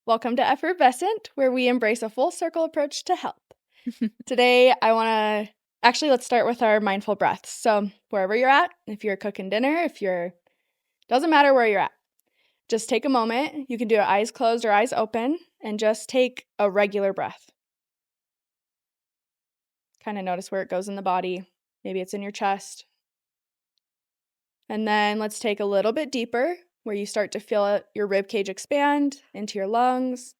Welcome to Effervescent, where we embrace a full circle approach to health. Today, let's start with our mindful breaths. So wherever you're at, if you're cooking dinner, doesn't matter where you're at, just take a moment. You can do it eyes closed or eyes open, and just take a regular breath. Kind of notice where it goes in the body. Maybe it's in your chest. And then let's take a little bit deeper, where you start to feel your rib cage expand into your lungs.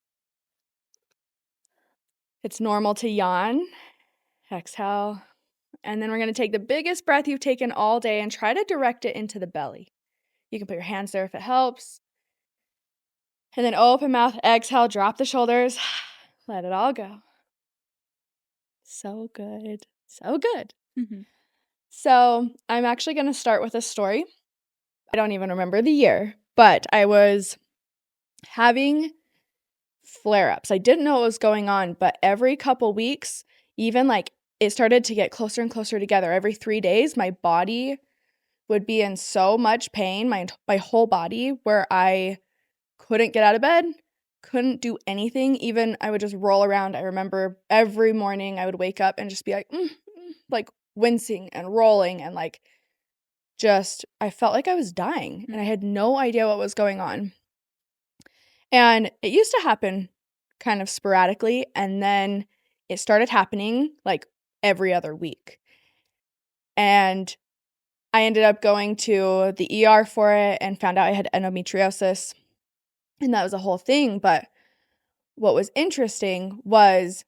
It's normal to yawn. Exhale. And then we're going to take the biggest breath you've taken all day and try to direct it into the belly. You can put your hands there if it helps. And then open mouth, exhale, drop the shoulders. Let it all go. So good. So good. Mm-hmm. So I'm actually going to start with a story. I don't even remember the year, but I was having flare-ups. I didn't know what was going on, but every couple weeks, even it started to get closer and closer together. Every 3 days, my body would be in so much pain, my whole body, where I couldn't get out of bed, couldn't do anything. Even I would just roll around. I remember every morning I would wake up and just be like wincing and rolling and I felt like I was dying and I had no idea what was going on. And it used to happen kind of sporadically, and then it started happening every other week. And I ended up going to the ER for it and found out I had endometriosis, and that was a whole thing. But what was interesting was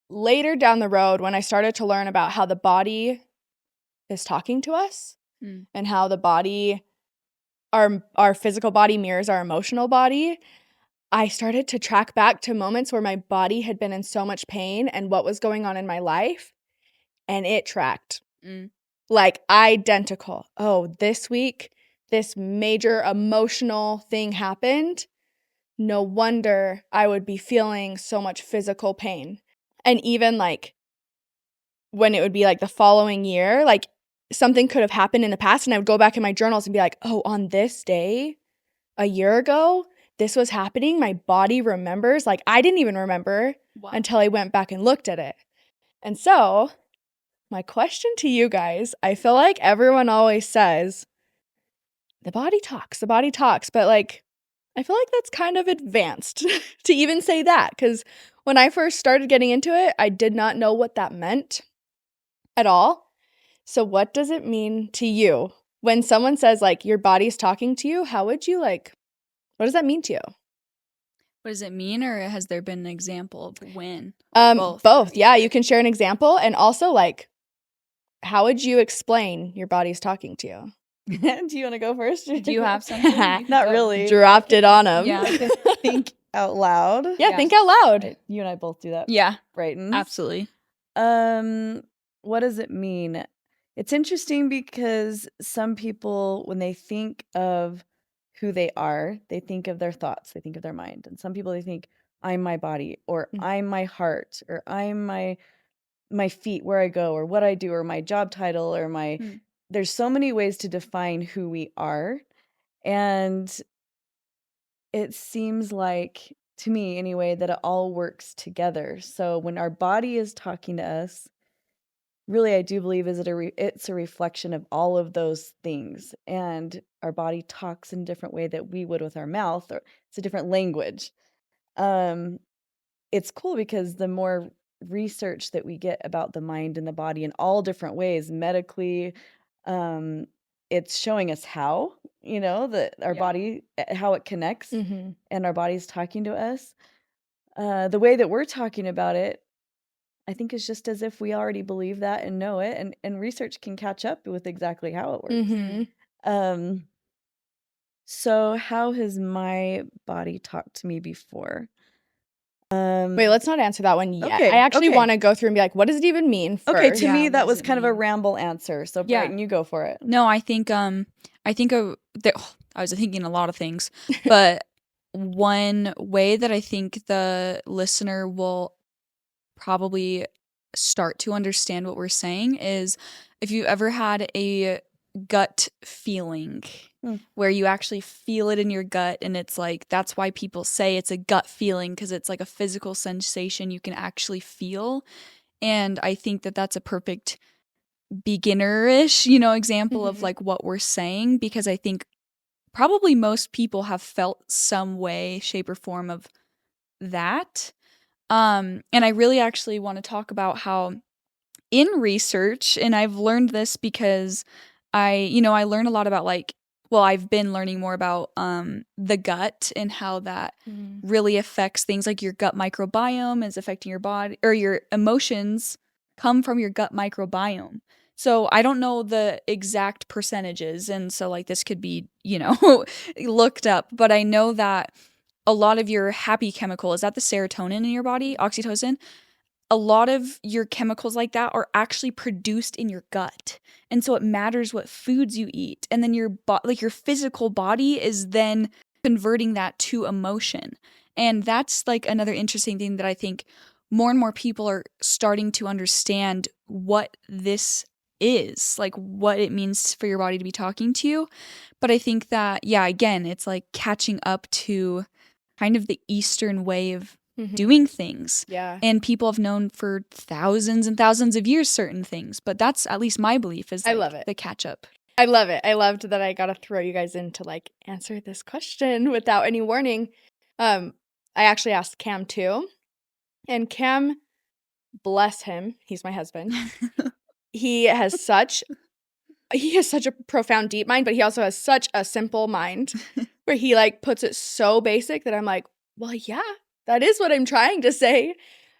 later down the road when I started to learn about how the body is talking to us and how the body, our physical body mirrors our emotional body, I started to track back to moments where my body had been in so much pain and what was going on in my life, and it tracked. Identical. Oh, this week, this major emotional thing happened. No wonder I would be feeling so much physical pain. And even when it would be the following year, something could have happened in the past, and I would go back in my journals and be like, oh, on this day a year ago, this was happening. My body remembers. I didn't even remember until I went back and looked at it. And so my question to you guys, I feel like everyone always says, the body talks, but I feel like that's kind of advanced to even say that, because when I first started getting into it, I did not know what that meant at all. So what does it mean to you when someone says your body's talking to you? How would you what does that mean to you? What does it mean, or has there been an example of when? Both. Yeah, you can share an example, and also how would you explain your body's talking to you? Do you want to go first? Do you have something? Not really. Dropped it on him. Yeah. Think out loud. Yeah, think out loud. You and I both do that. Yeah. Brighton. Absolutely. What does it mean? It's interesting because some people, when they think of who they are, they think of their thoughts, they think of their mind. And some people, they think, I'm my body, or I'm my heart, or I'm my feet, where I go, or what I do, or my job title, or my there's so many ways to define who we are. And it seems like, to me anyway, that it all works together. So when our body is talking to us, really, I do believe it's a reflection of all of those things. And our body talks in a different way that we would with our mouth, or it's a different language. It's cool because the more research that we get about the mind and the body in all different ways, medically, it's showing us how, that our body, how it connects, and our body's talking to us. The way that we're talking about it, I think, is just as if we already believe that and know it, and research can catch up with exactly how it works. So how has my body talked to me before? Wait, let's not answer that one yet. Okay, I actually want to go through and be what does it even mean first? Okay, to me that was kind of a ramble answer. So Brighton, you go for it. No, I think I was thinking a lot of things, but one way that I think the listener will probably start to understand what we're saying is if you ever had a gut feeling where you actually feel it in your gut. And it's like, that's why people say it's a gut feeling, because it's like a physical sensation you can actually feel. And I think that that's a perfect beginner-ish, example of like what we're saying, because I think probably most people have felt some way, shape, or form of that. And I really actually want to talk about how in research, and I've learned this because I learn a lot about I've been learning more about the gut and how that really affects things like your gut microbiome is affecting your body, or your emotions come from your gut microbiome. So I don't know the exact percentages, and so like this could be, looked up, but I know that a lot of your happy chemical, is that the serotonin in your body, oxytocin? A lot of your chemicals like that are actually produced in your gut. And so it matters what foods you eat. And then your physical body is then converting that to emotion. And that's like another interesting thing that I think more and more people are starting to understand what this is, like what it means for your body to be talking to you. But I think that, again, it's like catching up to kind of the Eastern way of doing things. Yeah. And people have known for thousands and thousands of years certain things, but that's at least my belief, is I love it. the catch up. I love it. I loved that I got to throw you guys in to like answer this question without any warning. I actually asked Cam too. And Cam, bless him, he's my husband. He has such a profound deep mind, but he also has such a simple mind where he like puts it so basic that I'm like, well, yeah, that is what I'm trying to say.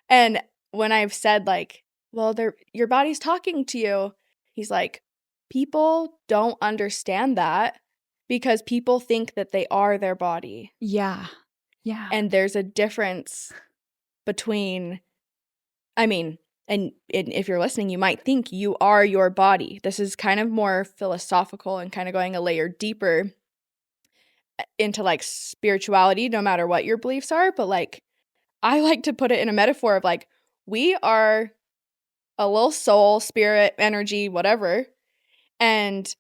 And when I've said like, well, your body's talking to you, he's like, people don't understand that because people think that they are their body. Yeah. Yeah. And there's a difference between, and if you're listening, you might think you are your body. This is kind of more philosophical and kind of going a layer deeper into like spirituality, no matter what your beliefs are. But like, I like to put it in a metaphor of like, we are a little soul, spirit, energy, whatever. And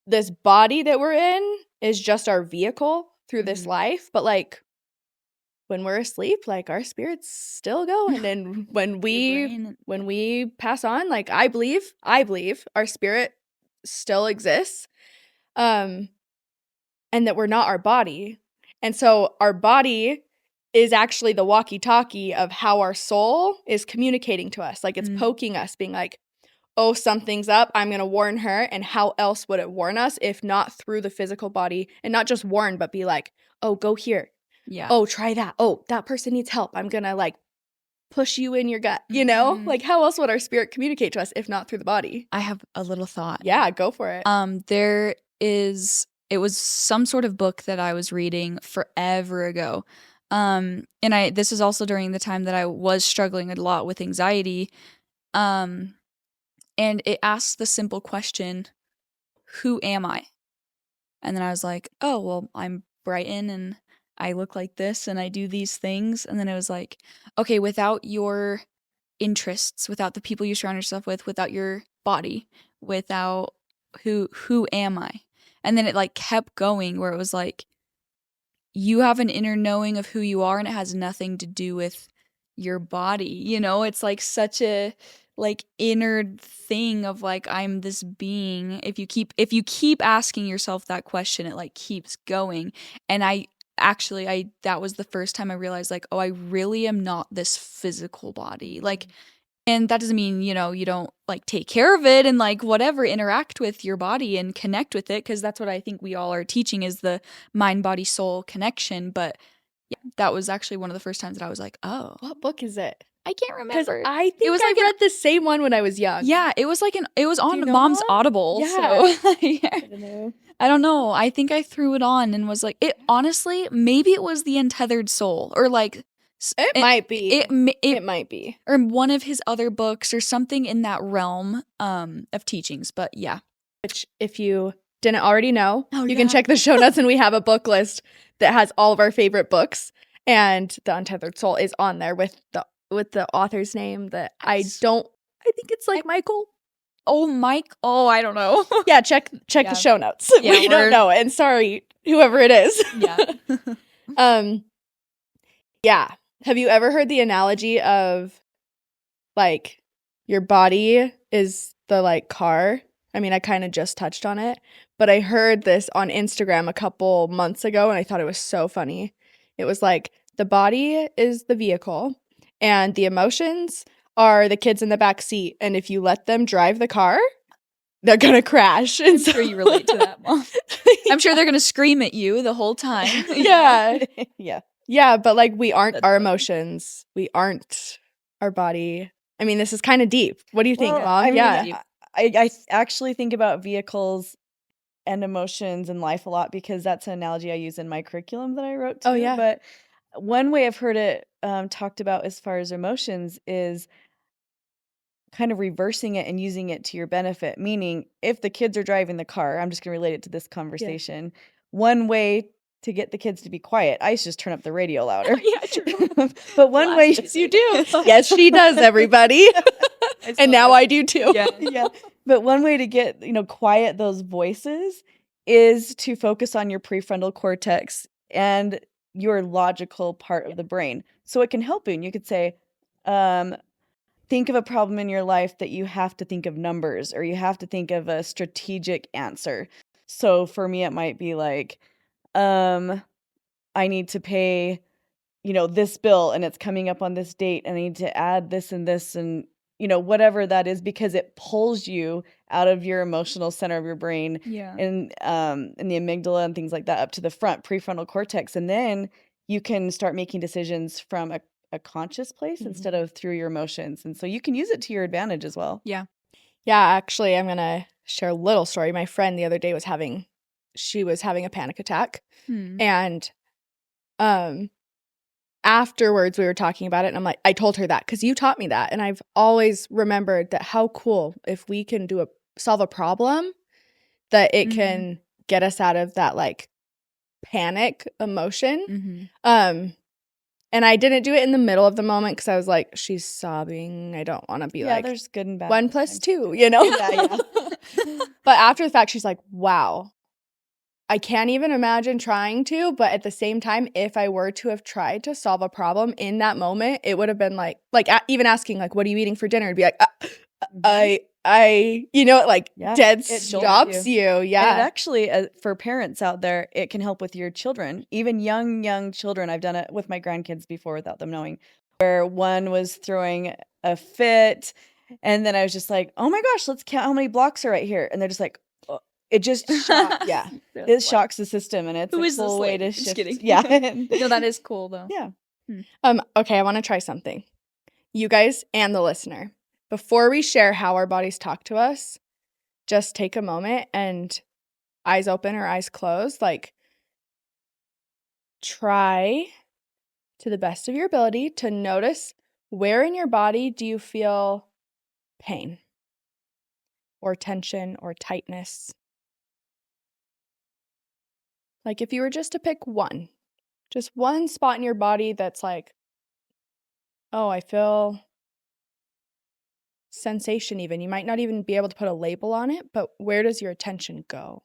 this body that we're in is just our vehicle through this life. But like, when we're asleep, like our spirit's still going. And when we pass on, like I believe our spirit still exists. And that we're not our body. And so our body is actually the walkie-talkie of how our soul is communicating to us. Like it's poking us, being like, oh, something's up. I'm going to warn her. And how else would it warn us if not through the physical body? And not just warn, but be like, oh, go here. Yeah. Oh, try that. Oh, that person needs help. I'm going to like push you in your gut, Like how else would our spirit communicate to us if not through the body? I have a little thought. Yeah, go for it. It was some sort of book that I was reading forever ago. And this was also during the time that I was struggling a lot with anxiety. And it asked the simple question, who am I? And then I was like, oh, well, I'm Brighton and I look like this and I do these things. And then it was like, okay, without your interests, without the people you surround yourself with, without your body, without who am I? And then it like kept going where it was like, you have an inner knowing of who you are and it has nothing to do with your body. It's like such a like inner thing of like, I'm this being. If you keep asking yourself that question, it like keeps going. And that was the first time I realized like, oh, I really am not this physical body. Like, and that doesn't mean, you don't like take care of it and like whatever, interact with your body and connect with it. Cause that's what I think we all are teaching is the mind, body, soul connection. But yeah, that was actually one of the first times that I was like, oh. What book is it? I can't remember. Because I think I read the same one when I was young. Yeah, it was on know Mom's that? Audible. Yeah. So I don't know. I don't know. I think I threw it on and was like, it honestly, maybe it was The Untethered Soul or like It might be. It might be. Or one of his other books or something in that realm of teachings. But yeah. Which if you didn't already know, you can check the show notes and we have a book list that has all of our favorite books. And The Untethered Soul is on there with the author's name that I think it's like Michael. Oh, Mike. Oh, I don't know. Yeah, check Yeah. the show notes. Yeah, We don't know. And sorry, whoever it is. Yeah. Yeah. Have you ever heard the analogy of like your body is the like car? I mean, I kind of just touched on it, but I heard this on Instagram a couple months ago and I thought it was so funny. It was like the body is the vehicle and the emotions are the kids in the back seat. And if you let them drive the car, they're going to crash. And I'm sure you relate to that, Mom. I'm sure they're going to scream at you the whole time. Yeah. Yeah. Yeah, but like we aren't That's our funny. emotions. We aren't our body. I mean, this is kind of deep. What do you think, Well, Mom? I mean, Yeah. I actually think about vehicles and emotions in life a lot because that's an analogy I use in my curriculum that I wrote too. Oh, yeah. But one way I've heard it talked about as far as emotions is kind of reversing it and using it to your benefit. Meaning, if the kids are driving the car, I'm just going to relate it to this conversation. One way to get the kids to be quiet, I used to just turn up the radio louder. Yeah, true. But one way, Blast You do. Yes, she does, everybody. And now I do too. Yeah. yeah. But one way to get, quiet those voices is to focus on your prefrontal cortex and your logical part of the brain. So it can help you. And you could say, think of a problem in your life that you have to think of numbers or you have to think of a strategic answer. So for me, it might be like, I need to pay, this bill and it's coming up on this date and I need to add this and whatever that is, because it pulls you out of your emotional center of your brain Yeah. and the amygdala and things like that up to the front prefrontal cortex. And then you can start making decisions from a conscious place instead of through your emotions. And so you can use it to your advantage as well. Yeah. Yeah, actually, I'm going to share a little story. My friend the other day was having a panic attack. And afterwards we were talking about it and I'm like, I told her that because you taught me that. And I've always remembered that how cool if we can solve a problem that it can get us out of that like panic emotion. And I didn't do it in the middle of the moment because I was like, she's sobbing. I don't want to be like, there's good and bad. 1 + sometimes. 2, Yeah. But after the fact, she's like, wow, I can't even imagine trying to. But at the same time, if I were to have tried to solve a problem in that moment, it would have been like even asking like, what are you eating for dinner? It'd be like, dead It jolts stops you. And Yeah. it actually, for parents out there, it can help with your children, even young children. I've done it with my grandkids before without them knowing, where one was throwing a fit. And then I was just like, oh my gosh, let's count how many blocks are right here. And they're just like, oh. It just shocks. Yeah. It shocks the system. And it's Who a is this cool way lady? to Just shift. kidding. Yeah. No, that is cool though. Yeah. Okay, I want to try something. You guys and the listener. Before we share how our bodies talk to us, just take a moment and eyes open or eyes closed, like try to the best of your ability to notice where in your body do you feel pain or tension or tightness. Like if you were just to pick just one spot in your body that's like, oh, I feel sensation even. You might not even be able to put a label on it, but where does your attention go?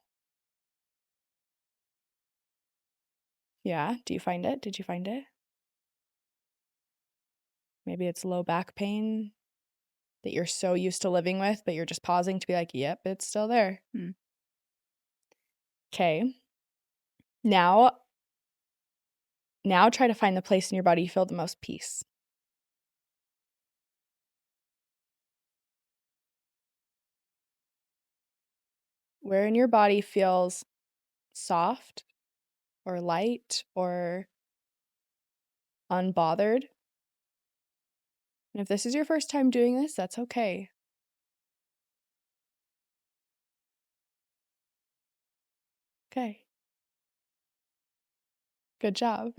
Yeah, do you find it? Did you find it? Maybe it's low back pain that you're so used to living with, but you're just pausing to be like, yep, it's still there. Okay. Now try to find the place in your body you feel the most peace. Where in your body feels soft or light or unbothered. And if this is your first time doing this, that's okay. Okay. Good job.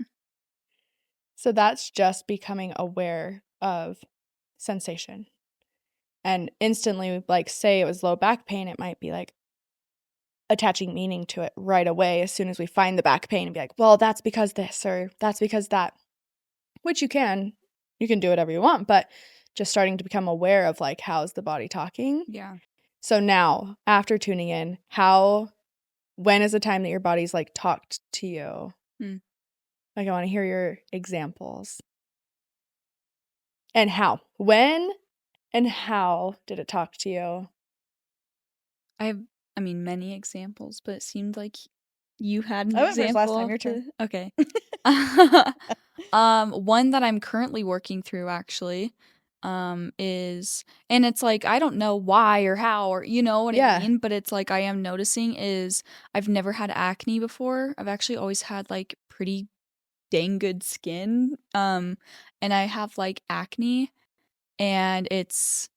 So that's just becoming aware of sensation. And instantly, like say it was low back pain, it might be like attaching meaning to it right away as soon as we find the back pain and be like, well, that's because this or that's because that. Which you can do whatever you want, but just starting to become aware of like, how's the body talking? Yeah. So now, after tuning in, when is the time that your body's like talked to you? Like, I want to hear your examples. And how? When and how did it talk to you? I have, many examples, but it seemed like you had an I went first last example. time. Your turn. Okay. One that I'm currently working through actually, is, and it's like, I don't know why or how, or you know what I mean, but it's like I am noticing is I've never had acne before. I've actually always had like pretty dang good skin. And I have like acne, and it's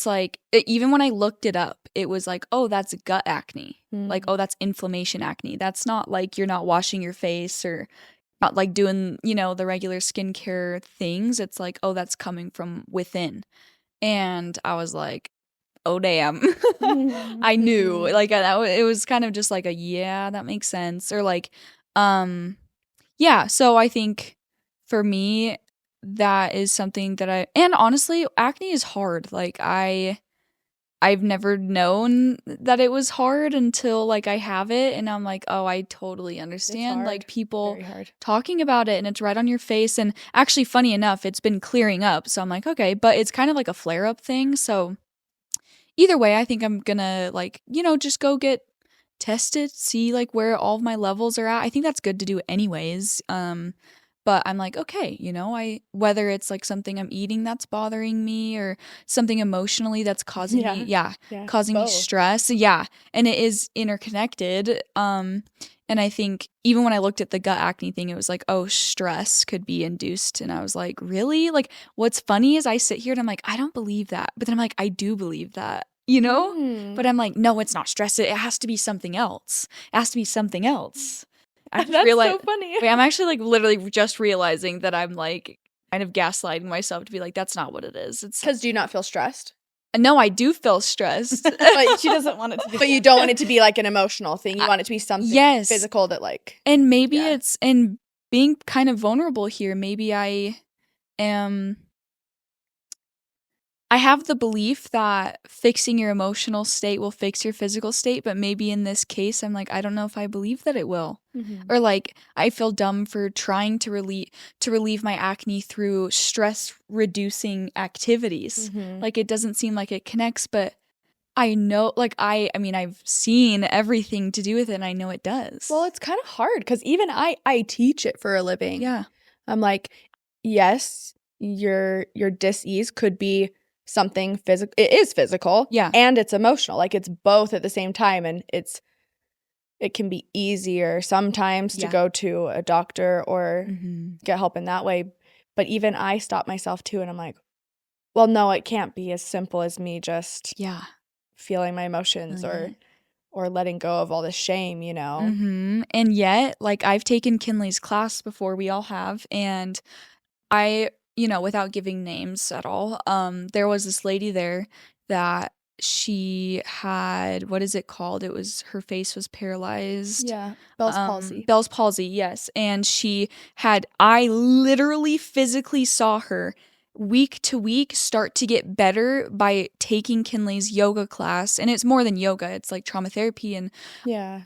like even when I looked it up, it was like, oh, that's gut acne. Like, oh, that's inflammation acne. That's not like you're not washing your face or not like doing, the regular skincare things. It's like, oh, that's coming from within. And I was like, oh, damn. I knew. Like, it was kind of just like yeah, that makes sense. Or like, yeah. So I think for me, that is something that and honestly, acne is hard. Like, I've never known that it was hard until like I have it, and I'm like, oh, I totally understand. Like, people talking about it, and it's right on your face. And actually, funny enough, it's been clearing up. So I'm like, okay, but it's kind of like a flare up thing. So either way, I think I'm gonna like, just go get tested, see like where all of my levels are at. I think that's good to do anyways. But I'm like, okay, whether it's like something I'm eating that's bothering me or something emotionally that's causing causing me stress. Yeah. And it is interconnected. And I think even when I looked at the gut acne thing, it was like, oh, stress could be induced. And I was like, really? Like, what's funny is I sit here and I'm like, I don't believe that. But then I'm like, I do believe that, But I'm like, no, it's not stress. It has to be something else. It has to be something else. That's so funny. Wait, I'm actually like literally just realizing that I'm like kind of gaslighting myself to be like, that's not what it is. It's because do you not feel stressed? No, I do feel stressed. But she doesn't want it to be. But you don't want it to be like an emotional thing. You want it to be something physical that like. And maybe it's, and being kind of vulnerable here, maybe I have the belief that fixing your emotional state will fix your physical state, but maybe in this case, I'm like, I don't know if I believe that it will. Or like, I feel dumb for trying to relieve my acne through stress-reducing activities. Like, it doesn't seem like it connects, but I know, like, I've seen everything to do with it, and I know it does. Well, it's kind of hard, because even I teach it for a living. Yeah. I'm like, yes, your dis-ease could be something physical. It is physical, and it's emotional. Like, it's both at the same time, and it can be easier sometimes to go to a doctor or get help in that way. But even I stop myself too, and I'm like, well, no, it can't be as simple as me just feeling my emotions or letting go of all the shame, And yet, like, I've taken Kinley's class before, we all have, and I, without giving names at all, there was this lady there that she had, what is it called? Her face was paralyzed. Yeah, Bell's palsy. Bell's palsy, yes. And I literally physically saw her week to week start to get better by taking Kinley's yoga class. And it's more than yoga. It's like trauma therapy and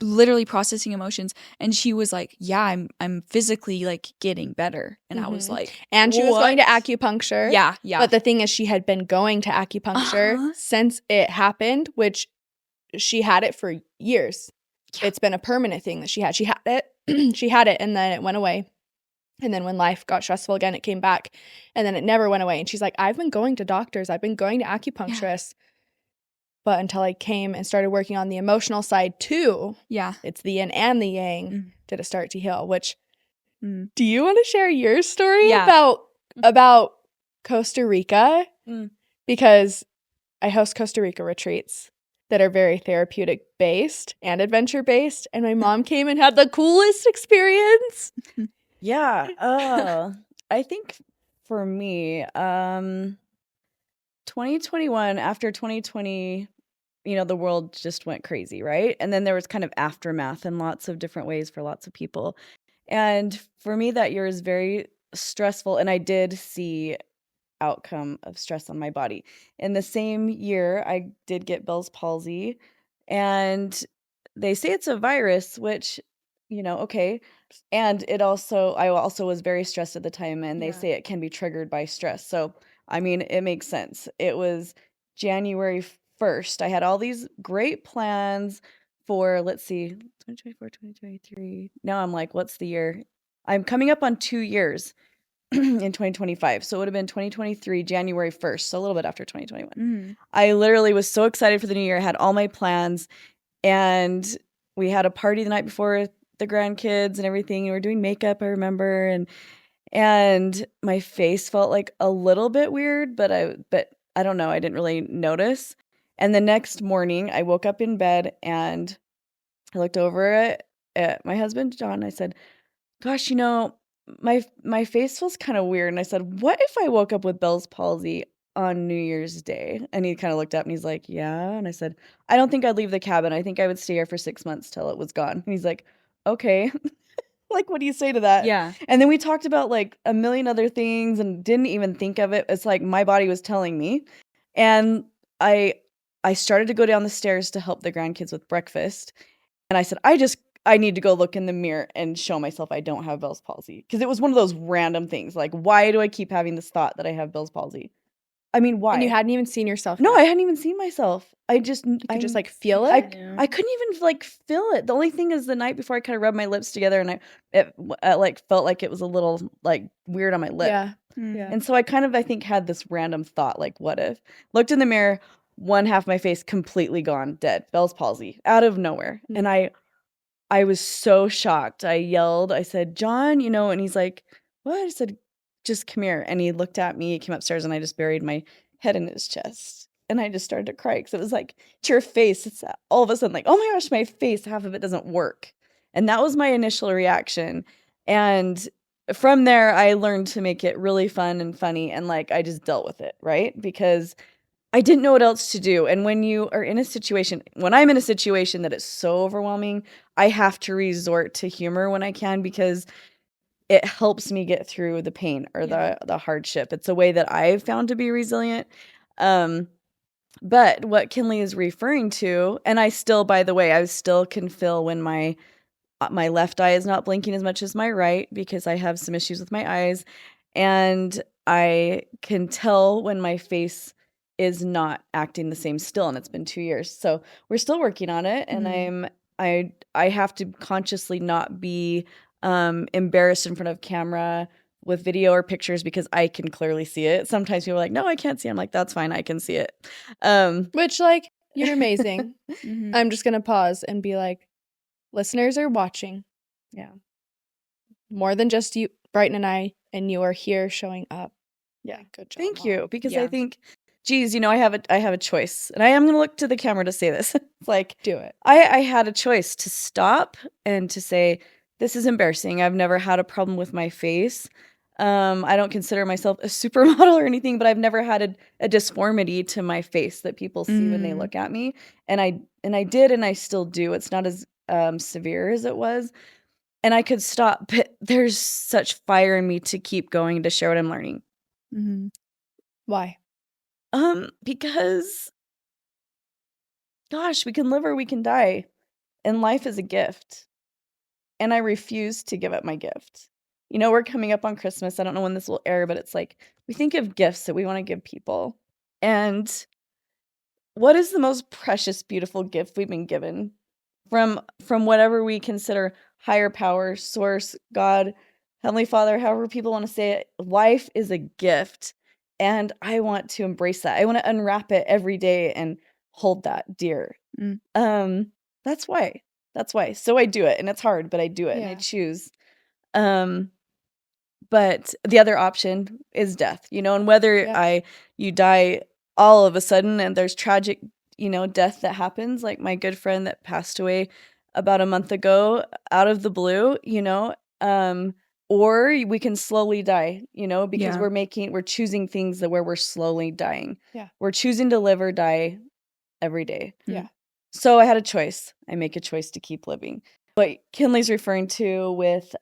literally processing emotions. And she was like, yeah, I'm physically like getting better. And I was like, and she was going to acupuncture. Yeah. But the thing is, she had been going to acupuncture since it happened, which she had it for years. It's been a permanent thing that she had. She had it and then it went away. And then when life got stressful again, it came back, and then it never went away. And she's like, I've been going to doctors. I've been going to acupuncturists. But until I came and started working on the emotional side too, it's the yin and the yang, did it start to heal, which, do you want to share your story about Costa Rica? Because I host Costa Rica retreats that are very therapeutic based and adventure based. And my mom came and had the coolest experience. Yeah. I think for me, 2021, after 2020, the world just went crazy, right? And then there was kind of aftermath in lots of different ways for lots of people. And for me, that year is very stressful. And I did see outcome of stress on my body. In the same year, I did get Bell's palsy, and they say it's a virus, which, okay. And I also was very stressed at the time, and they Yeah. say it can be triggered by stress. So, I mean, it makes sense. It was January 1st. I had all these great plans for, let's see, 2024, 2023. Now I'm like, what's the year? I'm coming up on 2 years in 2025. So it would have been 2023, January 1st, so a little bit after 2021. Mm. I literally was so excited for the new year. I had all my plans, and we had a party the night before with the grandkids and everything. And we were doing makeup, I remember, and my face felt like a little bit weird, but I don't know, I didn't really notice. And the next morning, I woke up in bed and I looked over at my husband, John, and I said, "Gosh, my face feels kind of weird." And I said, "What if I woke up with Bell's palsy on New Year's Day?" And he kind of looked up and he's like, "Yeah." And I said, "I don't think I'd leave the cabin. I think I would stay here for 6 months till it was gone." And he's like, "Okay." Like, what do you say to that? Yeah. And then we talked about like a million other things and didn't even think of it. It's like my body was telling me. And I started to go down the stairs to help the grandkids with breakfast. And I said, I need to go look in the mirror and show myself I don't have Bell's palsy. Because it was one of those random things. Like, why do I keep having this thought that I have Bell's palsy? I mean, why? And you hadn't even seen yourself No, yet. I hadn't even seen myself. You could just like feel it. I couldn't even like feel it. The only thing is the night before I kind of rubbed my lips together and it like felt like it was a little like weird on my lip. Yeah. Mm. Yeah. And so I think had this random thought, like, what if? Looked in the mirror, one half my face completely gone, dead, Bell's palsy, out of nowhere. Mm. And I was so shocked. I yelled, I said, "John," and he's like, "What?" I said, "Just come here." And he looked at me, he came upstairs, and I just buried my head in his chest. And I just started to cry because it was like, to your face, it's all of a sudden like, oh my gosh, my face, half of it doesn't work. And that was my initial reaction. And from there, I learned to make it really fun and funny. And like, I just dealt with it, right? Because I didn't know what else to do. And when I'm in a situation that is so overwhelming, I have to resort to humor when I can because it helps me get through the pain or the hardship. It's a way that I've found to be resilient. But what Kinley is referring to, and I still, by the way, I still can feel when my left eye is not blinking as much as my right because I have some issues with my eyes, and I can tell when my face is not acting the same still, and it's been 2 years. So we're still working on it, and I have to consciously not be embarrassed in front of camera with video or pictures because I can clearly see it. Sometimes people are like, "No, I can't see." I'm like, "That's fine, I can see it." Which, like, you're amazing. Mhm. I'm just gonna pause and be like, listeners are watching. Yeah. More than just you, Brighton and I, and you are here showing up. Yeah. Good job. Thank Mom. you, because I Yeah. think, geez, I have a choice, and I am gonna look to the camera to say this. It's like Do it. I had a choice to stop and to say, "This is embarrassing. I've never had a problem with my face. I don't consider myself a supermodel or anything, but I've never had a disformity to my face that people see when they Mm. look at me, and I did, and I still do. It's not as severe as it was, and I could stop, but there's such fire in me to keep going to share what I'm learning." Mhm. Why? Because, gosh, we can live or we can die, and life is a gift, and I refuse to give up my gift. We're coming up on Christmas. I don't know when this will air, but it's like we think of gifts that we want to give people. And what is the most precious, beautiful gift we've been given from whatever we consider higher power, source, God, Heavenly Father, however people want to say it? Life is a gift, and I want to embrace that. I want to unwrap it every day and hold that dear. Mm. That's why. So I do it, and it's hard, but I do it and I Yeah. choose. But the other option is death, and whether Yeah. you die all of a sudden and there's tragic, death that happens, like my good friend that passed away about a month ago out of the blue, or we can slowly die, because Yeah. we're choosing things where we're slowly dying. Yeah. We're choosing to live or die every day. Yeah. So I had a choice. I make a choice to keep living. What Kinley's referring to with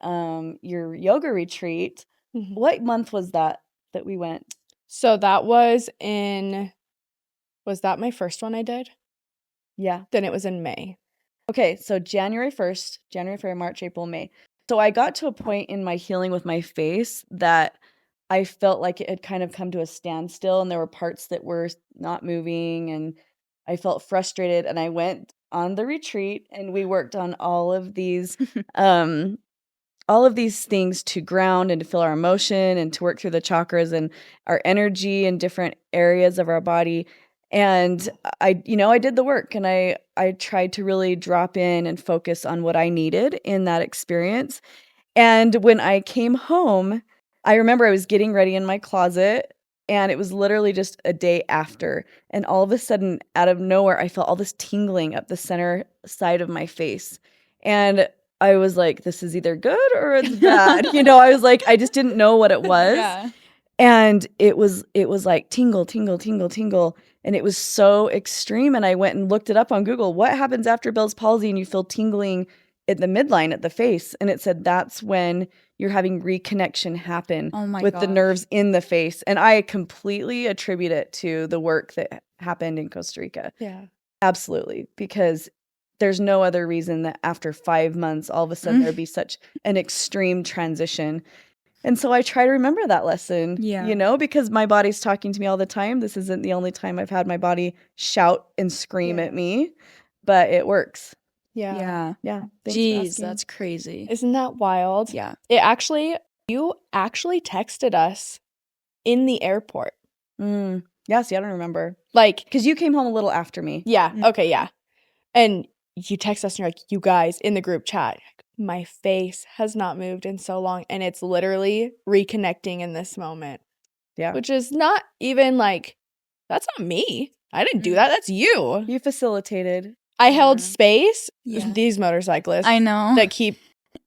your yoga retreat, Mhm. what month was that we went? So that was that my first one I did? Yeah. Then it was in May. Okay, so January 1st, January, February, March, April, May. So I got to a point in my healing with my face that I felt like it had kind of come to a standstill, and there were parts that were not moving, and I felt frustrated, and I went on the retreat and we worked on all of these things to ground and to feel our emotion and to work through the chakras and our energy in different areas of our body. And I did the work, and I tried to really drop in and focus on what I needed in that experience. And when I came home, I remember I was getting ready in my closet, and it was literally just a day after. And all of a sudden, out of nowhere, I felt all this tingling up the center side of my face. And I was like, this is either good or it's bad. I was like, I just didn't know what it was. Yeah. And it was like tingle, tingle, tingle, tingle. And it was so extreme. And I went and looked it up on Google. What happens after Bell's palsy and you feel tingling at the midline at the face? And it said that's when you're having reconnection happen with the gosh. nerves in the face. And I completely attribute it to the work that happened in Costa Rica. Yeah. Absolutely. Because there's no other reason that after 5 months, all of a sudden there'd be such an extreme transition. And so I try to remember that lesson, because my body's talking to me all the time. This isn't the only time I've had my body shout and scream at me, but it works. Yeah. Yeah. Thanks for Jeez, asking. that's crazy. Isn't that wild? Yeah. You actually texted us in the airport. Yeah, see, I don't remember. Like, because you came home a little after me. Yeah. Okay. Yeah. And you text us and you're like, you guys in the group chat, my face has not moved in so long. And it's literally reconnecting in this moment. Yeah. Which is not even like, that's not me. I didn't do that. That's you. You facilitated. I held space. Yeah. These motorcyclists I know. that keep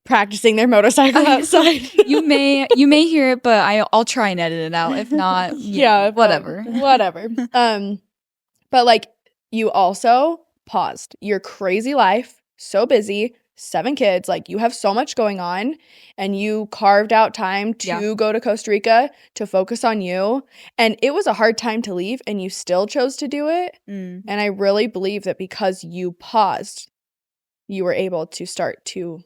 practicing their motorcycle outside. You may hear it, but I'll try and edit it out. If not, whatever. Whatever. But like, you also paused your crazy life, so busy, 7 kids, like you have so much going on, and you carved out time to go to Costa Rica to focus on you. And it was a hard time to leave, and you still chose to do it. And I really believe that because you paused, you were able to start to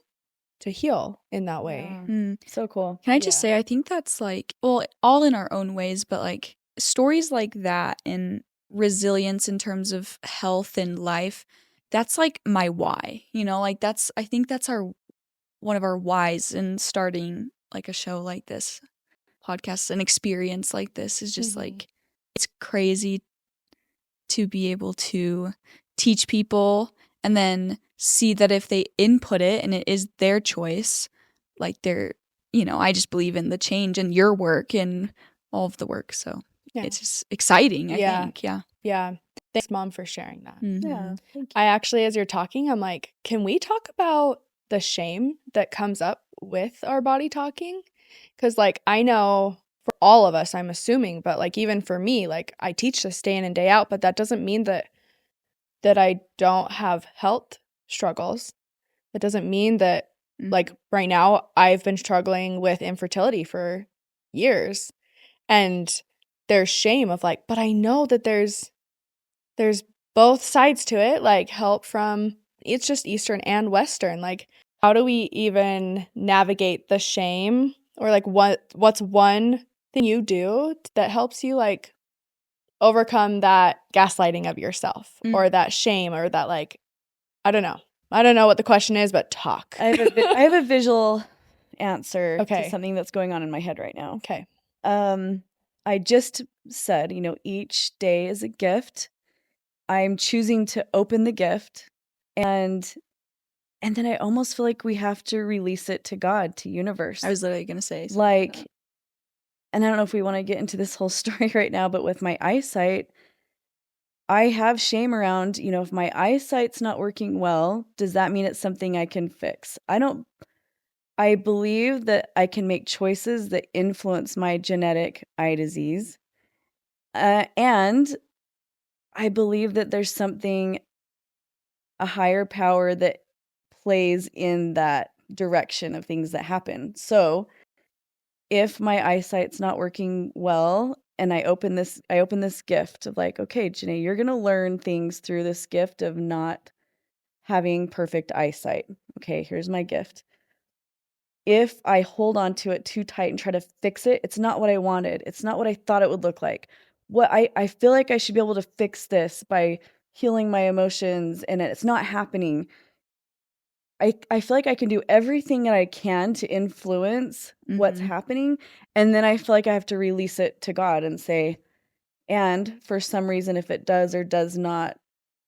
heal in that way. So cool. Can I just say, I think that's like, well, all in our own ways, but like stories like that and resilience in terms of health and life, that's like my why, like I think that's one of our whys in starting like a show like this, podcast, an experience like this is just like, it's crazy to be able to teach people and then see that if they input it and it is their choice, like they're, I just believe in the change and your work and all of the work. So it's just exciting, I think. Yeah. Thanks, Mom, for sharing that. Yeah. Thank you. I actually, as you're talking, I'm like, can we talk about the shame that comes up with our body talking? Because like, I know for all of us, I'm assuming, but like even for me, like I teach this day in and day out, but that doesn't mean that I don't have health struggles. That doesn't mean that like right now I've been struggling with infertility for years, and there's shame of like, but I know that there's both sides to it, like help from, it's just Eastern and Western. Like, how do we even navigate the shame, or like what's one thing you do that helps you like overcome that gaslighting of yourself or that shame or that like, I don't know what the question is, but talk. I have a visual answer Okay. to something that's going on in my head right now. Okay. I just said, each day is a gift. I'm choosing to open the gift, and then I almost feel like we have to release it to God, to universe. I was literally going to say like, and I don't know if we want to get into this whole story right now, but with my eyesight, I have shame around, if my eyesight's not working well, does that mean it's something I can fix? I believe that I can make choices that influence my genetic eye disease. And I believe that there's a higher power that plays in that direction of things that happen. So if my eyesight's not working well, and I open this gift of like, okay, Janae, you're going to learn things through this gift of not having perfect eyesight. Okay, here's my gift. If I hold on to it too tight and try to fix it, it's not what I wanted. It's not what I thought it would look like. What I feel like I should be able to fix this by healing my emotions, and it's not happening. I feel like I can do everything that I can to influence what's Mhm. happening, and then I feel like I have to release it to God and say, and for some reason, if it does or does not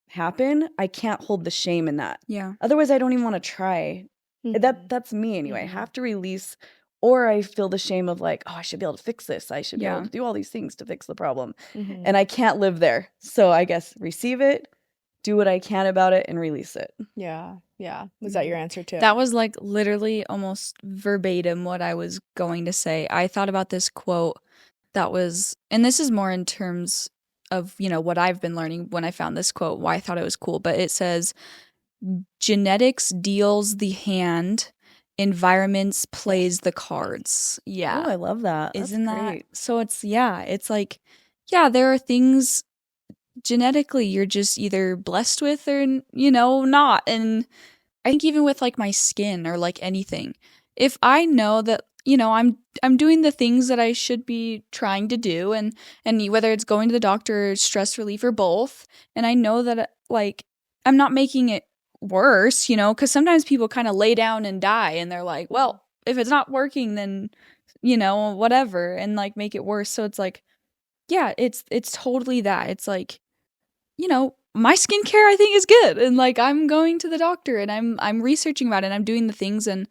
happen, I can't hold the shame in that. Yeah. Otherwise, I don't even want to try. Mhm. That's me anyway. I Mhm. have to release, or I feel the shame of like, oh, I should be able to fix this. I should be able Yeah. to do all these things to fix the problem. Mhm. And I can't live there. So I guess receive it, do what I can about it, and release it. Yeah. Yeah. Was that your answer too? That was like literally almost verbatim what I was going to say. I thought about this quote that was, and this is more in terms of, what I've been learning when I found this quote, why I thought it was cool, but it says, genetics deals the hand, environments plays the cards. Yeah. Oh, I love that. Isn't That's that great. so? It's like, there are things genetically you're just either blessed with or not. And I think even with like my skin or like anything, if I know that I'm doing the things that I should be trying to do, and whether it's going to the doctor or stress relief or both, and I know that like I'm not making it worse, because sometimes people kind of lay down and die and they're like, well, if it's not working, then whatever, and like make it worse. So it's like, yeah, it's totally that. It's like, my skincare I think is good, and like I'm going to the doctor and I'm researching about it and I'm doing the things, and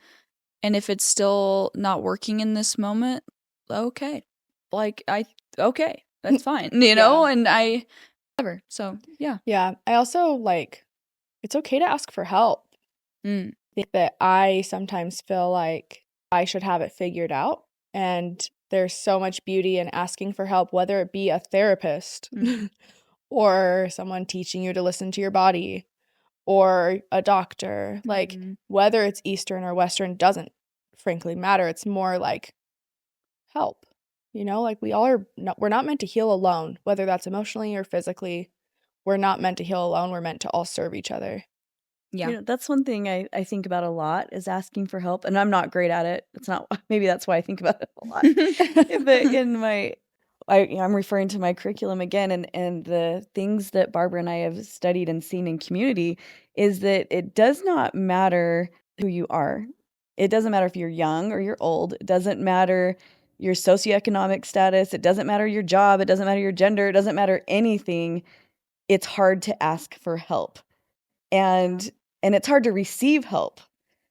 if it's still not working in this moment, okay. Like okay, that's fine. Yeah. And I whatever. So, yeah. Yeah. I also like it's okay to ask for help. Mm. I think that I sometimes feel like I should have it figured out. And there's so much beauty in asking for help, whether it be a therapist Mhm. or someone teaching you to listen to your body or a doctor. Like, Mhm. whether it's Eastern or Western doesn't frankly matter. It's more like help. Like we all are not, we're not meant to heal alone, whether that's emotionally or physically. We're not meant to heal alone. We're meant to all serve each other. Yeah. That's one thing I think about a lot is asking for help. And I'm not great at it. It's not, maybe that's why I think about it a lot. But I'm referring to my curriculum again, and the things that Barbara and I have studied and seen in community is that it does not matter who you are. It doesn't matter if you're young or you're old. It doesn't matter your socioeconomic status. It doesn't matter your job. It doesn't matter your gender. It doesn't matter anything. It's hard to ask for help. And it's hard to receive help.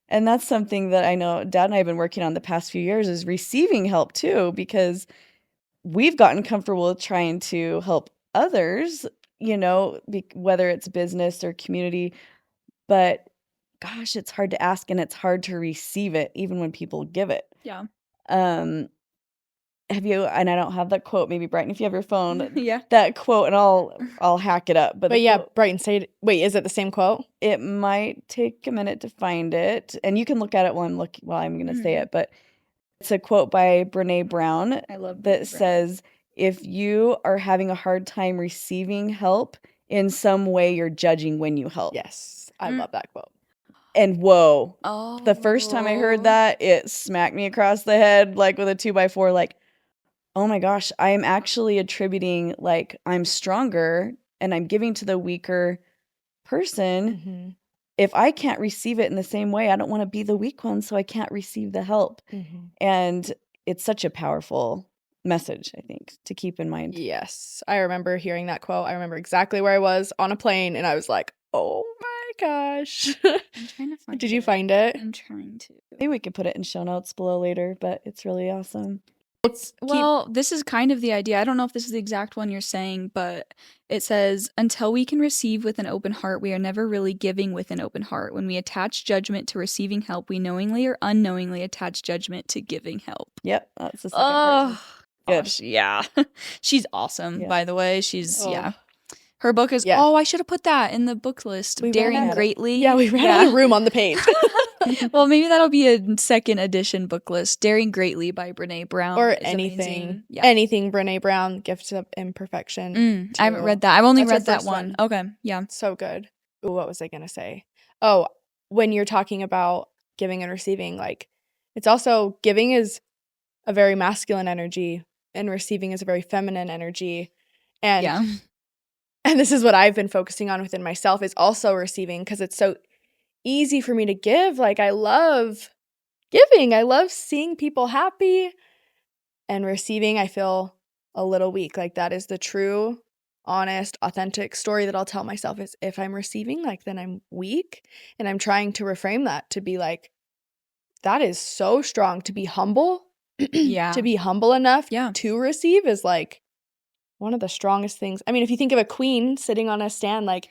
And that's something that I know Dad and I have been working on the past few years is receiving help too, because we've gotten comfortable with trying to help others, whether it's business or community. But gosh, it's hard to ask and it's hard to receive it, even when people give it. Yeah. Have you, and I don't have that quote, maybe Brighton, if you have your phone, Yeah. that quote, and I'll hack it up. But But yeah, Brighton, say it. Wait, is it the same quote? it might take a minute to find it, and you can look at it while I'm going to say it. But it's a quote by Brene Brown I love that says, "If you are having a hard time receiving help, in some way you're judging when you help." Yes, I love that quote. And whoa, Oh. the first time I heard that, it smacked me across the head like with a 2x4. Like, oh my gosh, I am actually attributing like I'm stronger and I'm giving to the weaker person. Mm-hmm. If I can't receive it in the same way, I don't want to be the weak one, so I can't receive the help. Mm-hmm. And it's such a powerful message, I think, to keep in mind. Yes, I remember hearing that quote. I remember exactly where I was on a plane, and I was like, "Oh my gosh!" I'm trying to find Did you find it? I'm trying to. Maybe we could put it in show notes below later, but it's really awesome. Well, this is kind of the idea. I don't know if this is the exact one you're saying, but it says, until we can receive with an open heart, we are never really giving with an open heart. When we attach judgment to receiving help, we knowingly or unknowingly attach judgment to giving help. Yep, that's the second part. Good. Gosh, yeah. She's awesome, Yeah. by the way. She's, Oh. yeah. Her book is, Yeah. I should have put that in the book list. We ran Daring out of- Greatly. Yeah, we ran out of room on the page. Well, maybe that'll be a second edition book list. Daring Greatly by Brene Brown. Or is anything. amazing. Yeah. Anything Brene Brown, Gifts of Imperfection. I haven't too. read that. I've only That's her read that first one. one. Okay. Yeah. So good. Ooh, what was I going to say? Oh, when you're talking about giving and receiving, like, it's also giving is a very masculine energy and receiving is a very feminine energy. And Yeah. and this is what I've been focusing on within myself, is also receiving, because it's so easy for me to give. Like, I love giving. I love seeing people happy. And receiving, I feel a little weak. Like, that is the true, honest, authentic story that I'll tell myself, is if I'm receiving, like, then I'm weak. And I'm trying to reframe that to be like, that is so strong. To be humble, Yeah. to be humble enough Yeah. to receive is like one of the strongest things. I mean, if you think of a queen sitting on a stand, like,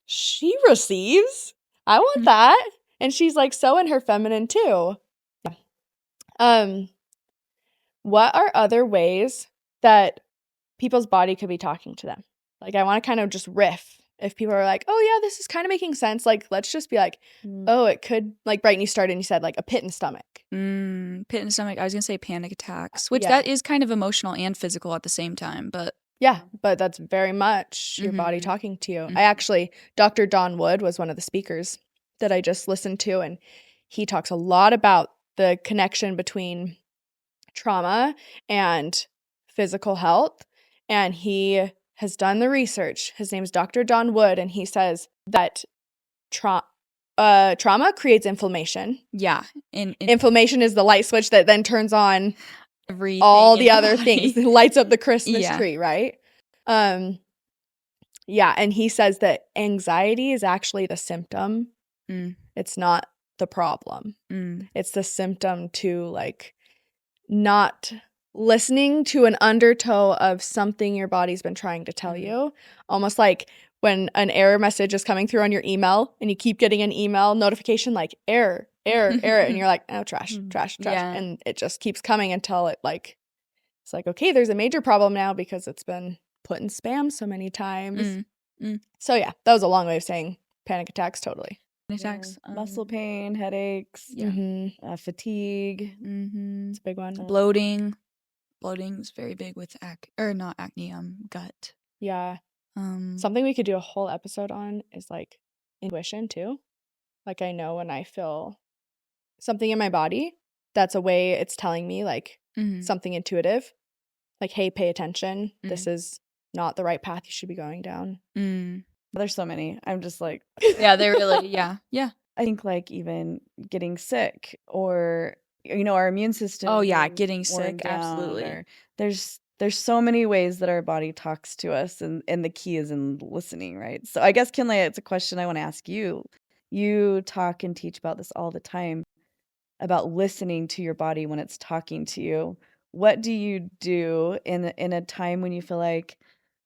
she receives. I want that. And she's like so in her feminine too. Yeah. What are other ways that people's body could be talking to them? Like, I want to kind of just riff. If people are like, oh yeah, this is kind of making sense, like, let's just be like, oh, it could, like, Brighton, you started and you said like a pit in the stomach. Pit in the stomach. I was gonna say panic attacks, which Yeah. that is kind of emotional and physical at the same time. But Yeah, but that's very much your body Mhm. talking to you. Mhm. I actually, Dr. Don Wood was one of the speakers that I just listened to, and he talks a lot about the connection between trauma and physical health. And he has done the research. His name's Dr. Don Wood, and he says that trauma creates inflammation. yeah, in Inflammation is the light switch that then turns on everything all in the your other body. things. It lights up the Christmas Yeah. tree, right? Yeah, and he says that anxiety is actually the symptom. It's not the problem. It's the symptom to, like, not listening to an undertow of something your body's been trying to tell you. Almost like when an error message is coming through on your email and you keep getting an email notification like error, and you're like, oh, trash. Yeah. And it just keeps coming until it, like, it's like, okay, there's a major problem now because it's been put in spam so many times. So yeah, that was a long way of saying panic attacks. Totally. Panic attacks, muscle pain, headaches, Yeah. fatigue. It's a big one. Bloating is very big with not acne, gut. Yeah. Something we could do a whole episode on is like intuition too. Like, I know when I feel something in my body, that's a way it's telling me, like, something intuitive. Like, hey, pay attention. This is not the right path you should be going down. There's so many. I'm just like, Yeah, they really, yeah. I think, like, even getting sick, or, our immune system. Oh yeah, being getting worn sick, down, absolutely. or there's so many ways that our body talks to us, and the key is in listening, right? So I guess, Kinley, it's a question I want to ask you. You talk and teach about this all the time, about listening to your body when it's talking to you. What do you do in a time when you feel like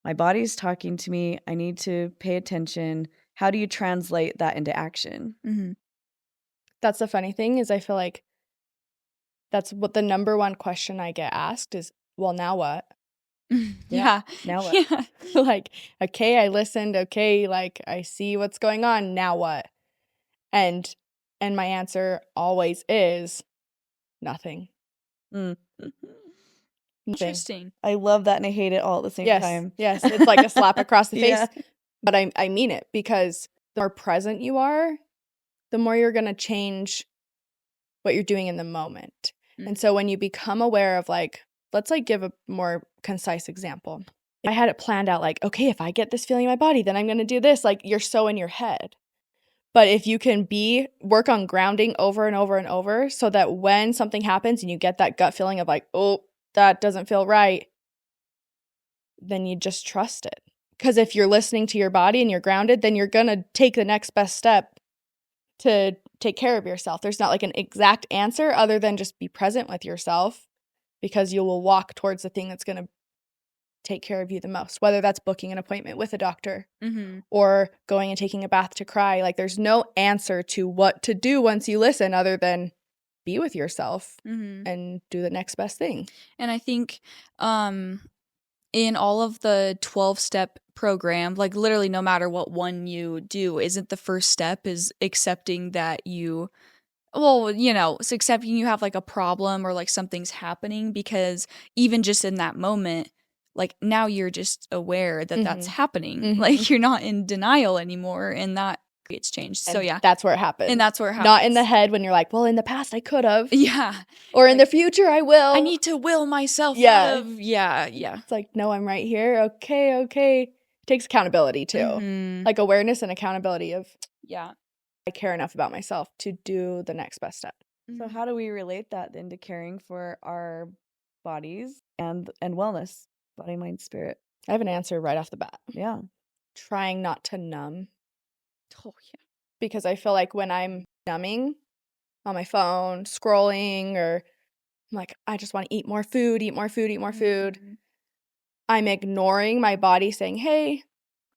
my body's talking to me, I need to pay attention? How do you translate that into action? That's the funny thing, is I feel like that's what the number one question I get asked is, well, now what? Yeah. Now what? Yeah. Like, okay, I listened. Okay, like, I see what's going on. Now what? And my answer always is nothing. Mm. Nothing. Interesting. I love that, and I hate it all at the same time. Yes, it's like a slap across the face. Yeah. But I mean it, because the more present you are, the more you're going to change what you're doing in the moment. And so when you become aware of, like, let's, like, give a more concise example. I had it planned out, like, okay, if I get this feeling in my body, then I'm going to do this. Like, you're so in your head. But if you can work on grounding over and over and over, so that when something happens and you get that gut feeling of like, oh, that doesn't feel right, then you just trust it. Because if you're listening to your body and you're grounded, then you're going to take the next best step to take care of yourself. There's not like an exact answer other than just be present with yourself, because you will walk towards the thing that's going to take care of you the most, whether that's booking an appointment with a doctor or going and taking a bath to cry. Like, there's no answer to what to do once you listen other than be with yourself and do the next best thing. And I think in all of the 12-step program, like, literally no matter what one you do, isn't the first step is accepting that you Well, it's accepting you have like a problem or like something's happening, because even just in that moment, like now you're just aware that that's happening. Mhm. Like you're not in denial anymore, and that creates change. So And yeah, that's where it happens. and that's where it happens. Not in the head when you're like, well, in the past I could have. Yeah. Or in the future I will. I need to will myself Yeah. out of yeah. It's like, no, I'm right here. Okay. It takes accountability too. Mhm. Like awareness and accountability of Yeah. I care enough about myself to do the next best step. So how do we relate that then to caring for our bodies and wellness, body, mind, spirit? I have an answer right off the bat. Yeah. Trying not to numb. Oh yeah. Because I feel like when I'm numbing on my phone, scrolling, or I'm like, I just want to eat more food. Mhm. I'm ignoring my body saying, hey,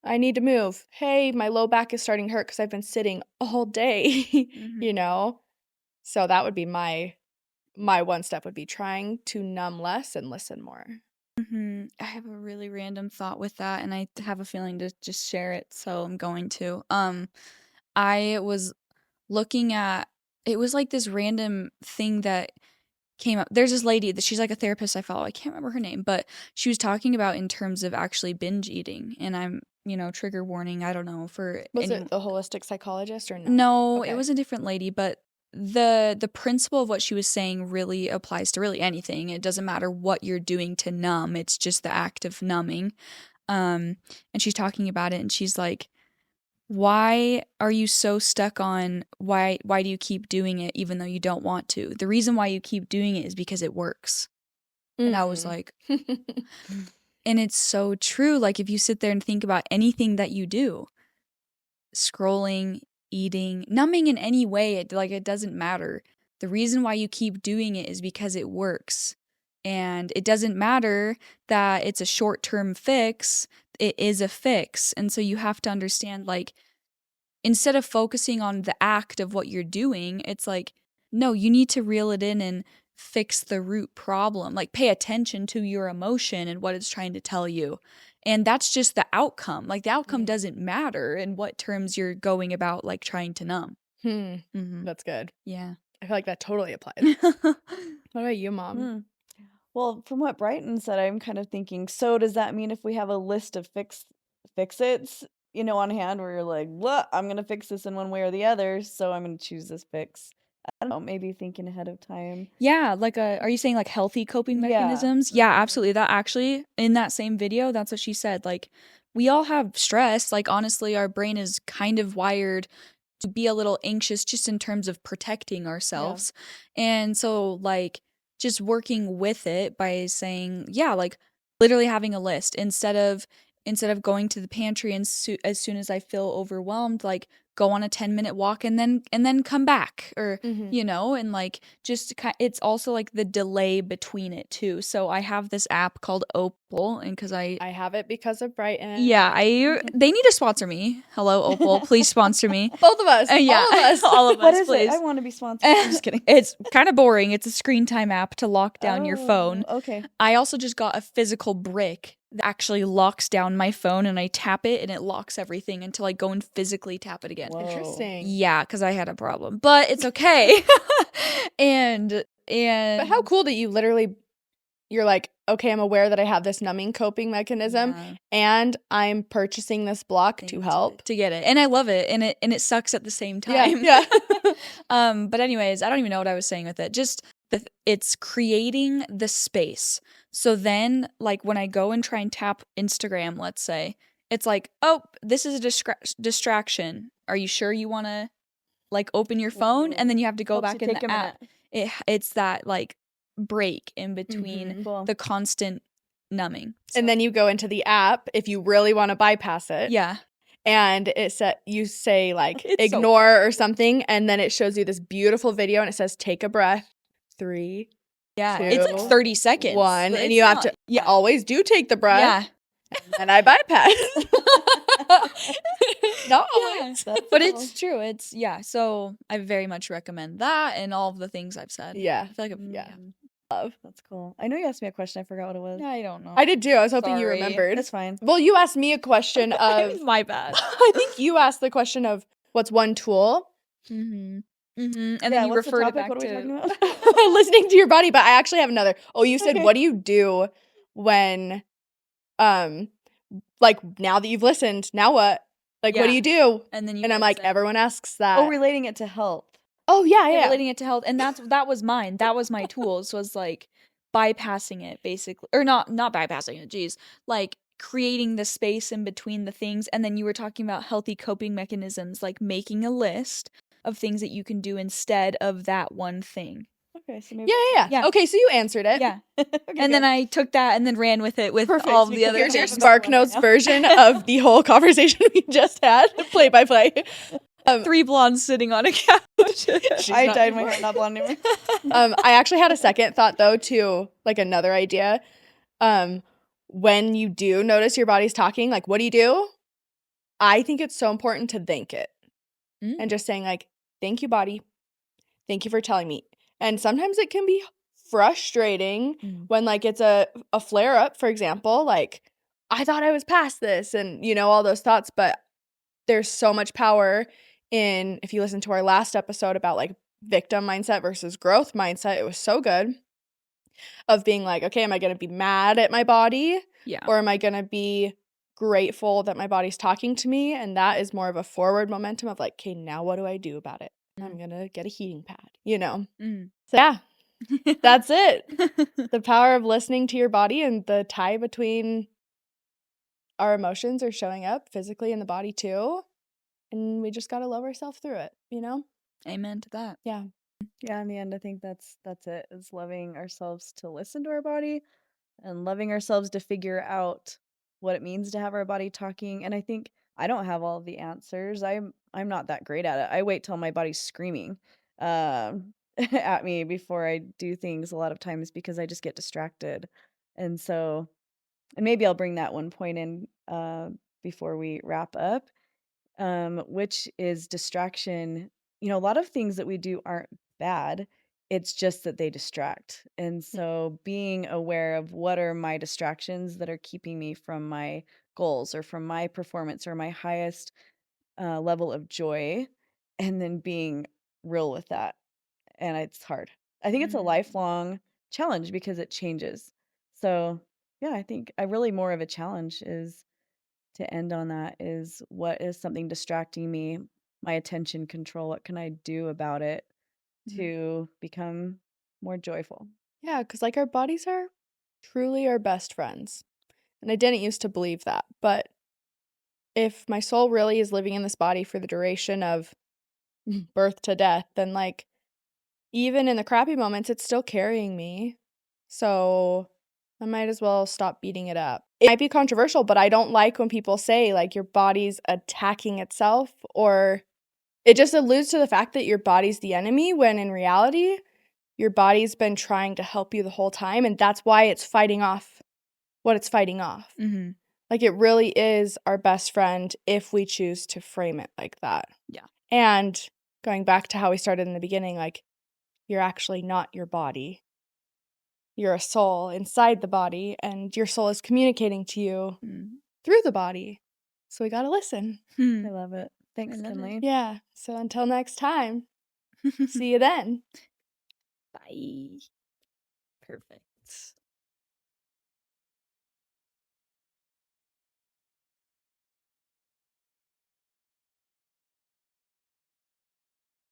I need to move. Hey, my low back is starting to hurt because I've been sitting all day, Mhm. So that would be my one step would be trying to numb less and listen more. I have a really random thought with that, and I have a feeling to just share it, so I'm going to. I was looking at it was like this random thing that came up. There's this lady that she's like a therapist I follow. I can't remember her name, but she was talking about in terms of actually binge eating, and I'm, trigger warning. I don't know for Was any. it the holistic psychologist or no? No, Okay. it was a different lady, but the principle of what she was saying really applies to really anything. It doesn't matter what you're doing to numb. It's just the act of numbing. And she's talking about it, and she's like, why are you so stuck on why do you keep doing it even though you don't want to? The reason why you keep doing it is because it works. And I was like, and it's so true. Like if you sit there and think about anything that you do, scrolling, eating, numbing in any way, it doesn't matter. The reason why you keep doing it is because it works. And it doesn't matter that it's a short-term fix, it is a fix. And so you have to understand, like, instead of focusing on the act of what you're doing, it's like, no, you need to reel it in and fix the root problem. Like, pay attention to your emotion and what it's trying to tell you. And that's just the outcome. Like, the outcome doesn't matter in what terms you're going about, like, trying to numb. That's good. Yeah. I feel like that totally applies. What about you, Mom? Well, from what Brighton said, I'm kind of thinking, so does that mean if we have a list of fix-its, on hand where you're like, what? I'm going to fix this in one way or the other, so I'm going to choose this fix. I don't know, maybe thinking ahead of time. Yeah, are you saying like healthy coping mechanisms? Yeah, absolutely. That actually, in that same video, that's what she said. Like, we all have stress. Like, honestly, our brain is kind of wired to be a little anxious just in terms of protecting ourselves. And so, like, just working with it by saying, yeah, like literally having a list instead of going to the pantry and as soon as I feel overwhelmed, like go on a 10-minute walk and then come back, or and like just it's also like the delay between it too. So I have this app called Opal, and because I have it because of Brighton. Yeah, they need to sponsor me. Hello, Opal, please sponsor me. Both of us. Yeah, all of us. all of us, What is please. it? I want to be sponsored. I'm just kidding. It's kind of boring. It's a screen time app to lock down your phone. Okay. I also just got a physical brick that actually locks down my phone, and I tap it and it locks everything until I go and physically tap it again. Whoa. Interesting. Yeah, because I had a problem, but it's okay. and But how cool that you're like, okay, I'm aware that I have this numbing coping mechanism, and I'm purchasing this block to help to get it, and I love it, and it sucks at the same time. Yeah. But anyways, I don't even know what I was saying with it. Just it's creating the space. So then, like when I go and try and tap Instagram, let's say, it's like, oh, this is a distraction. Are you sure you want to like open your phone? And then you have to go back in the app. It's that like break in between the constant numbing. So. And then you go into the app if you really want to bypass it. Yeah. And you say like ignore or something, and then it shows you this beautiful video and it says take a breath. 3. Yeah. 2, it's like 30 seconds. 1. And you have to always do take the breath. Yeah. And I bypass. No. Yeah. But it's true. It's so I very much recommend that and all of the things I've said. Yeah. I feel like love. That's cool. I know you asked me a question. I forgot what it was. I don't know. I did too. I was hoping you remembered. That's fine. Well, you asked me a question of my bad. I think you asked the question of what's one tool And Yeah, then you what's the referred it topic? back What are we talking to about? Listening to your body, but I actually have another. Oh, you said, what do you do when, like, now that you've listened, now what? Like, what do Yeah. you do? And then you And I'm had like, said- everyone asks Oh, that. relating it to health. Oh, yeah, Yeah, yeah. relating it to health, and that was mine. That was my tools. Was like bypassing it basically, or not bypassing it. Geez, like creating the space in between the things. And then you were talking about healthy coping mechanisms, like making a list of things that you can do instead of that one thing. Okay, so maybe Yeah. Yeah. Okay, so you answered it. Yeah, Okay, and then good. I took that and then ran with it with Perfect, all the because other Here's your things. Spark Right Notes now. version of the whole conversation we just had, play by play. 3 blondes sitting on a couch. I dyed my hair not blonde anymore. I actually had a second thought though to like another idea. When you do notice your body's talking, like what do you do? I think it's so important to thank it. And just saying like, thank you, body. Thank you for telling me. And sometimes it can be frustrating when like it's a flare up, for example, like I thought I was past this and you know all those thoughts, but there's so much power in, if you listen to our last episode about like victim mindset versus growth mindset, it was so good, of being like, okay, am I going to be mad at my body? Yeah. Or am I going to be grateful that my body's talking to me? And that is more of a forward momentum of like, okay, now what do I do about it? I'm going to get a heating pad, you know? So yeah, that's it. The power of listening to your body and the tie between our emotions are showing up physically in the body too. And we just got to love ourselves through it, you know? Amen to that. Yeah. Yeah, in the end, I think that's it. Is loving ourselves to listen to our body, and loving ourselves to figure out what it means to have our body talking. And I think I don't have all of the answers. I'm not that great at it. I wait till my body's screaming at me before I do things a lot of times because I just get distracted. And so, and maybe I'll bring that one point in before we wrap up, which is distraction. You know, a lot of things that we do aren't bad. It's just that they distract. And so being aware of what are my distractions that are keeping me from my goals or from my performance or my highest level of joy, and then being real with that. And it's hard. I think it's a lifelong challenge because it changes. So, yeah, I think I really more of a challenge is to end on that is what is something distracting me, my attention control, what can I do about it to become more joyful? Yeah, because like our bodies are truly our best friends. And I didn't used to believe that. But if my soul really is living in this body for the duration of birth to death, then like even in the crappy moments, it's still carrying me. So I might as well stop beating it up. It might be controversial, but I don't like when people say like your body's attacking itself, or it just alludes to the fact that your body's the enemy when in reality, your body's been trying to help you the whole time. And that's why it's fighting off what it's fighting off. Like it really is our best friend if we choose to frame it like that. Yeah. And going back to how we started in the beginning, like you're actually not your body. You're a soul inside the body, and your soul is communicating to you through the body. So we got to listen. I love it. Thanks, I love Kinley. Yeah. So until next time, see you then. Bye. Perfect.